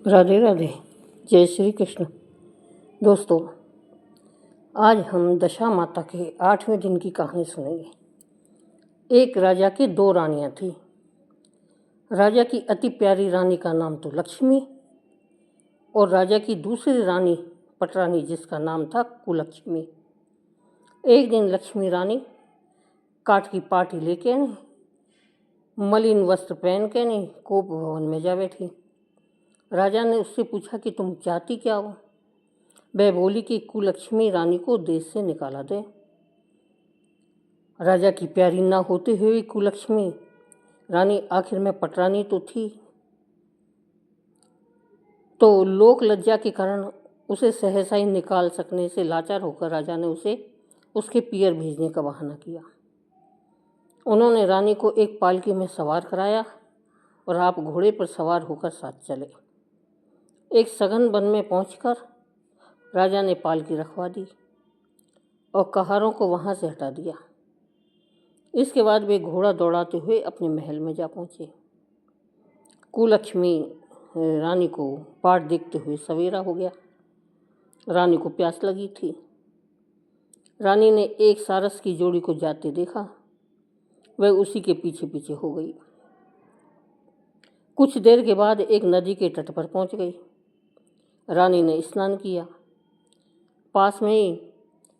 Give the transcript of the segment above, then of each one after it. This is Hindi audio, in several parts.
राधे राधे। जय श्री कृष्ण। दोस्तों, आज हम दशा माता के 8वें दिन की कहानी सुनेंगे। एक राजा की 2 रानियां थीं। राजा की अति प्यारी रानी का नाम तो लक्ष्मी और राजा की दूसरी रानी पटरानी, जिसका नाम था कुलक्ष्मी। एक दिन लक्ष्मी रानी काठ की पाटी लेके मलिन वस्त्र पहन के कोप भवन में जा बैठी। राजा ने उससे पूछा कि तुम चाहती क्या हो? वह बोली कि कुलक्ष्मी रानी को देश से निकाला दे। राजा की प्यारी ना होते हुए कुलक्ष्मी रानी आखिर में पटरानी तो थी, तो लोक लज्जा के कारण उसे सहसा ही निकाल सकने से लाचार होकर राजा ने उसे उसके पियर भेजने का बहाना किया। उन्होंने रानी को एक पालकी में सवार कराया और आप घोड़े पर सवार होकर साथ चले। एक सघन वन में पहुंचकर राजा ने पालकी रखवा दी और कहारों को वहां से हटा दिया। इसके बाद वे घोड़ा दौड़ाते हुए अपने महल में जा पहुंचे। कुलक्ष्मी रानी को पाठ देखते हुए सवेरा हो गया। रानी को प्यास लगी थी। रानी ने एक सारस की जोड़ी को जाते देखा। वह उसी के पीछे पीछे हो गई। कुछ देर के बाद एक नदी के तट पर पहुंच गई। रानी ने स्नान किया। पास में ही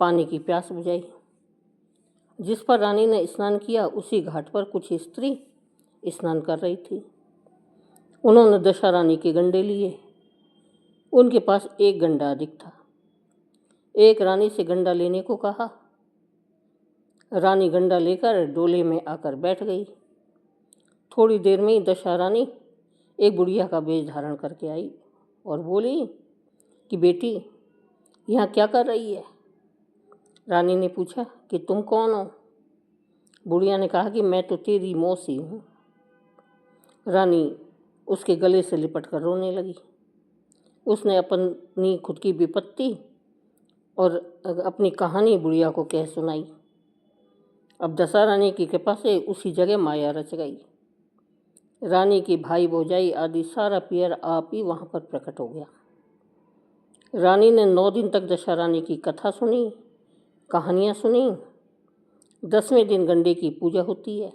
पानी की प्यास बुझाई। जिस पर रानी ने स्नान किया उसी घाट पर कुछ स्त्री स्नान कर रही थी। उन्होंने दशा रानी के गंडे लिए। उनके पास एक गंडा अधिक था। एक रानी से गंडा लेने को कहा। रानी गंडा लेकर डोले में आकर बैठ गई। थोड़ी देर में ही दशा रानी एक बुढ़िया का वेश धारण करके आई और बोली कि बेटी, यहाँ क्या कर रही है? रानी ने पूछा कि तुम कौन हो? बुढ़िया ने कहा कि मैं तो तेरी मौसी हूँ। रानी उसके गले से लिपट कर रोने लगी। उसने अपनी खुद की विपत्ति और अपनी कहानी बुढ़िया को कह सुनाई। अब दशा रानी की कृपा से उसी जगह माया रच गई। रानी की भाई भौजाई आदि सारा पियर आप ही वहाँ पर प्रकट हो गया। रानी ने 9 दिन तक दशा रानी की कथा सुनी, कहानियाँ सुनी। 10वें दिन गंडे की पूजा होती है।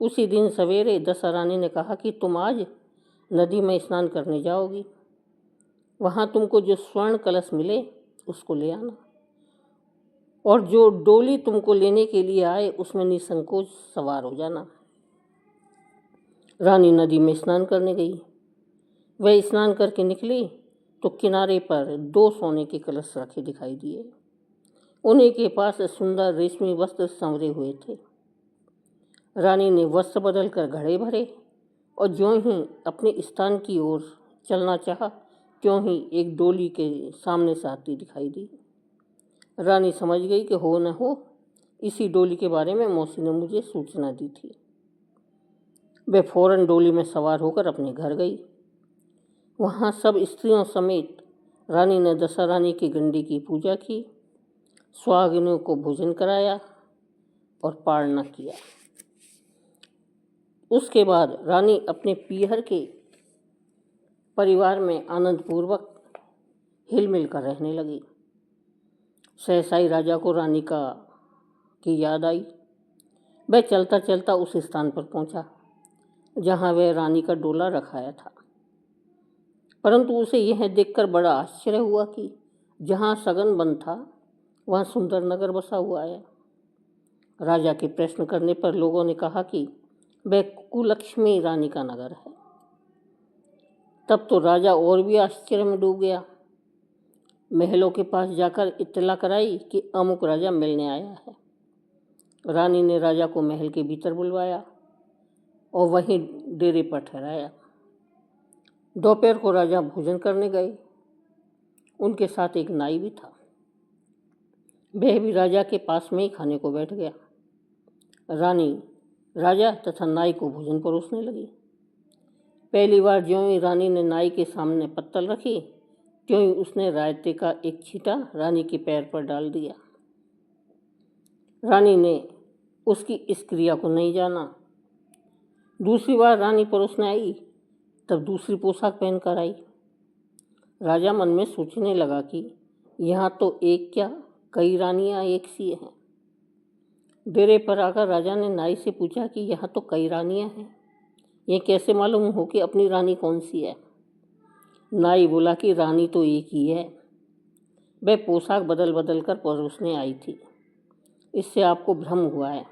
उसी दिन सवेरे दशा रानी ने कहा कि तुम आज नदी में स्नान करने जाओगी। वहाँ तुमको जो स्वर्ण कलश मिले उसको ले आना और जो डोली तुमको लेने के लिए आए उसमें निसंकोच सवार हो जाना। रानी नदी में स्नान करने गई। वह स्नान करके निकली तो किनारे पर 2 सोने के कलश रखे दिखाई दिए। उन्हीं के पास सुंदर रेशमी वस्त्र संवरे हुए थे। रानी ने वस्त्र बदल कर घड़े भरे और ज्यों ही अपने स्थान की ओर चलना चाहा त्यों ही एक डोली के सामने से आती दिखाई दी। रानी समझ गई कि हो न हो इसी डोली के बारे में मौसी ने मुझे सूचना दी थी। वह फौरन डोली में सवार होकर अपने घर गई। वहाँ सब स्त्रियों समेत रानी ने दशा रानी के गंडे की पूजा की, सुहागिनों को भोजन कराया और पारणा किया। उसके बाद रानी अपने पीहर के परिवार में आनंदपूर्वक हिलमिल कर रहने लगी। सहसा ही राजा को रानी की याद आई। वह चलता चलता उस स्थान पर पहुंचा जहां वह रानी का डोला रखाया था। परंतु उसे यह देखकर बड़ा आश्चर्य हुआ कि जहां सघन वन था वहां सुंदर नगर बसा हुआ है। राजा के प्रश्न करने पर लोगों ने कहा कि वह कुलक्ष्मी रानी का नगर है। तब तो राजा और भी आश्चर्य में डूब गया। महलों के पास जाकर इत्तला कराई कि अमुक राजा मिलने आया है। रानी ने राजा को महल के भीतर बुलवाया और वहीं डेरे पर ठहराया। दोपहर को राजा भोजन करने गए। उनके साथ एक नाई भी था। वह भी राजा के पास में ही खाने को बैठ गया। रानी राजा तथा नाई को भोजन परोसने लगी। पहली बार ज्यों ही रानी ने नाई के सामने पत्तल रखी त्यों ही उसने रायते का एक छींटा रानी के पैर पर डाल दिया। रानी ने उसकी इस क्रिया को नहीं जाना। दूसरी बार रानी परोसने आई तब दूसरी पोशाक पहनकर आई। राजा मन में सोचने लगा कि यहाँ तो एक क्या कई रानियाँ एक सी हैं। डेरे पर आकर राजा ने नाई से पूछा कि यहाँ तो कई रानियाँ हैं, ये कैसे मालूम हो कि अपनी रानी कौन सी है। नाई बोला कि रानी तो एक ही है, वह पोशाक बदल बदल कर परोसने आई थी, इससे आपको भ्रम हुआ है।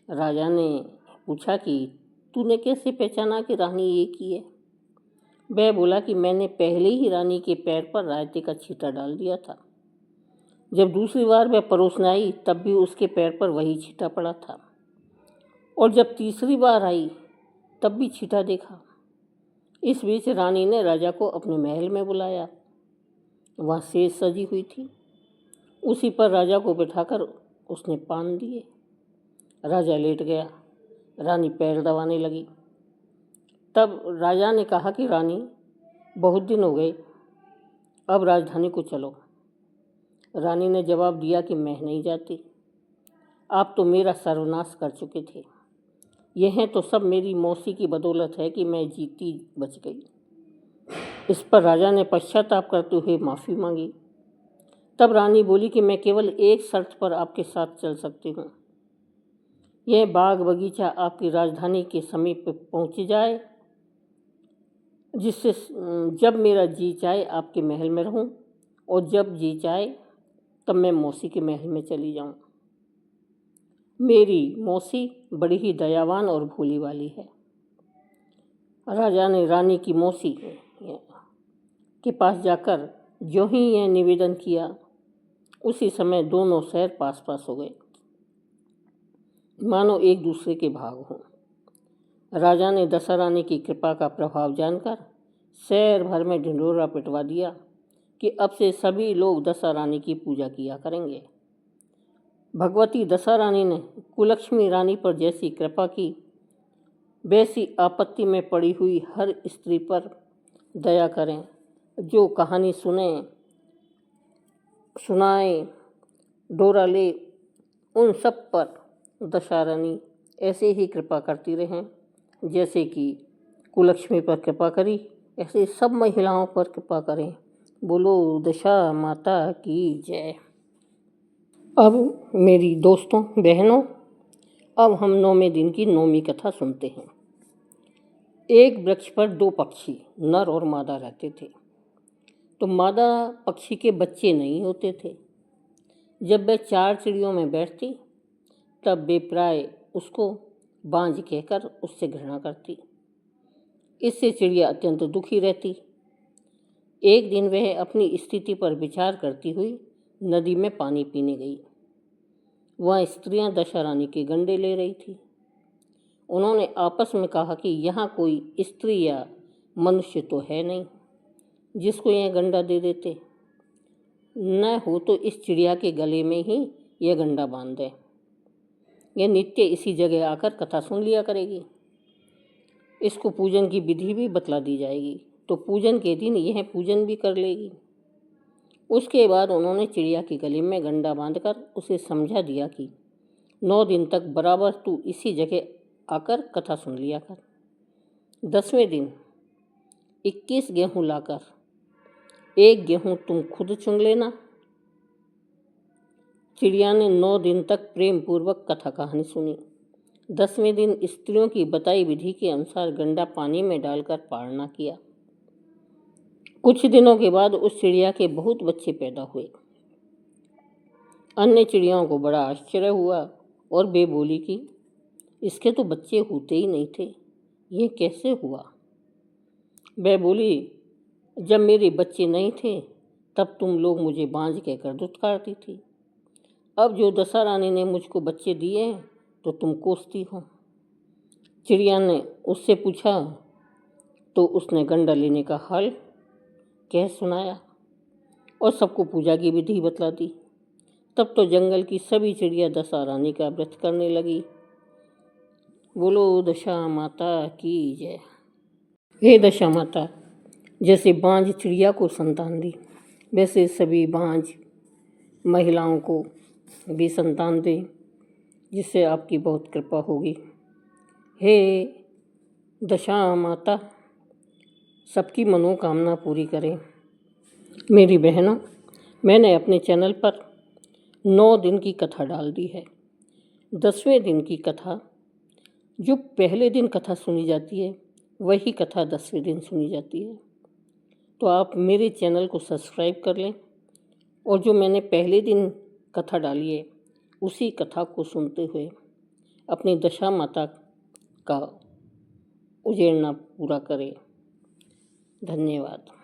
राजा ने पूछा कि तूने कैसे पहचाना कि रानी एक ही है। वह बोला कि मैंने पहले ही रानी के पैर पर रायते का छींटा डाल दिया था। जब दूसरी बार वह परोसने आई तब भी उसके पैर पर वही छींटा पड़ा था, और जब तीसरी बार आई तब भी छींटा देखा। इस बीच रानी ने राजा को अपने महल में बुलाया। वहाँ सेज सजी हुई थी, उसी पर राजा को बिठाकर उसने पान दिए। राजा लेट गया, रानी पैर दबाने लगी। तब राजा ने कहा कि रानी, बहुत दिन हो गए, अब राजधानी को चलो। रानी ने जवाब दिया कि मैं नहीं जाती, आप तो मेरा सर्वनाश कर चुके थे। यह तो सब मेरी मौसी की बदौलत है कि मैं जीती बच गई। इस पर राजा ने पश्चाताप करते हुए माफ़ी मांगी। तब रानी बोली कि मैं केवल एक शर्त पर आपके साथ चल सकती हूँ। यह बाग बगीचा आपकी राजधानी के समीप पहुँच जाए, जिससे जब मेरा जी चाहे आपके महल में रहूं, और जब जी चाहे तब मैं मौसी के महल में चली जाऊं। मेरी मौसी बड़ी ही दयावान और भोली वाली है। राजा ने रानी की मौसी के पास जाकर जो ही यह निवेदन किया, उसी समय दोनों शहर पास पास हो गए, मानो एक दूसरे के भाग हों। राजा ने दशा रानी की कृपा का प्रभाव जानकर शहर भर में ढिंढोरा पिटवा दिया कि अब से सभी लोग दशा रानी की पूजा किया करेंगे। भगवती दशा रानी ने कुलक्ष्मी रानी पर जैसी कृपा की, वैसी आपत्ति में पड़ी हुई हर स्त्री पर दया करें। जो कहानी सुनाए डोरा ले, उन सब पर दशा रानी ऐसे ही कृपा करती रहें, जैसे कि कुलक्ष्मी पर कृपा करी, ऐसे सब महिलाओं पर कृपा करें। बोलो दशा माता की जय। अब मेरी दोस्तों बहनों, अब हम 9वें दिन की 9वीं कथा सुनते हैं। एक वृक्ष पर 2 पक्षी, नर और मादा, रहते थे। तो मादा पक्षी के बच्चे नहीं होते थे। जब वह 4 चिड़ियों में बैठती तब वे प्राय उसको बांझ कहकर उससे घृणा करती। इससे चिड़िया अत्यंत दुखी रहती। एक दिन वह अपनी स्थिति पर विचार करती हुई नदी में पानी पीने गई। वहाँ स्त्रियां दशा रानी के गंडे ले रही थी। उन्होंने आपस में कहा कि यहाँ कोई स्त्री या मनुष्य तो है नहीं जिसको यह गंडा दे देते। न हो तो इस चिड़िया के गले में ही यह गंडा बांध दे, यह नित्य इसी जगह आकर कथा सुन लिया करेगी। इसको पूजन की विधि भी बतला दी जाएगी, तो पूजन के दिन यह पूजन भी कर लेगी। उसके बाद उन्होंने चिड़िया के गले में गंडा बांधकर उसे समझा दिया कि 9 दिन तक बराबर तू इसी जगह आकर कथा सुन लिया कर। 10वें दिन 21 गेहूँ लाकर 1 गेहूँ तुम खुद चुन लेना। चिड़िया ने 9 दिन तक प्रेम पूर्वक कथा कहानी सुनी। 10वें दिन स्त्रियों की बताई विधि के अनुसार गंडा पानी में डालकर पारना किया। कुछ दिनों के बाद उस चिड़िया के बहुत बच्चे पैदा हुए। अन्य चिड़ियाओं को बड़ा आश्चर्य हुआ और वे बोली कि इसके तो बच्चे होते ही नहीं थे, ये कैसे हुआ। वह बोली, जब मेरे बच्चे नहीं थे तब तुम लोग मुझे बांझ कहकर दुत्कारती थी। अब जो दशा रानी ने मुझको बच्चे दिए हैं तो तुम कोसती हो। चिड़िया ने उससे पूछा तो उसने गंडा लेने का हल कह सुनाया और सबको पूजा की विधि बतला दी। तब तो जंगल की सभी चिड़िया दशा रानी का व्रत करने लगी। बोलो दशा माता की जय। हे दशा माता, जैसे बांझ चिड़िया को संतान दी, वैसे सभी बांझ महिलाओं को भी संतान दें, जिससे आपकी बहुत कृपा होगी। हे दशा माता, सबकी मनोकामना पूरी करें। मेरी बहनों, मैंने अपने चैनल पर 9 दिन की कथा डाल दी है। 10वें दिन की कथा, जो पहले दिन कथा सुनी जाती है वही कथा 10वें दिन सुनी जाती है। तो आप मेरे चैनल को सब्सक्राइब कर लें और जो मैंने पहले दिन कथा डाली है उसी कथा को सुनते हुए अपनी दशा माता का उजेड़ना पूरा करें। धन्यवाद।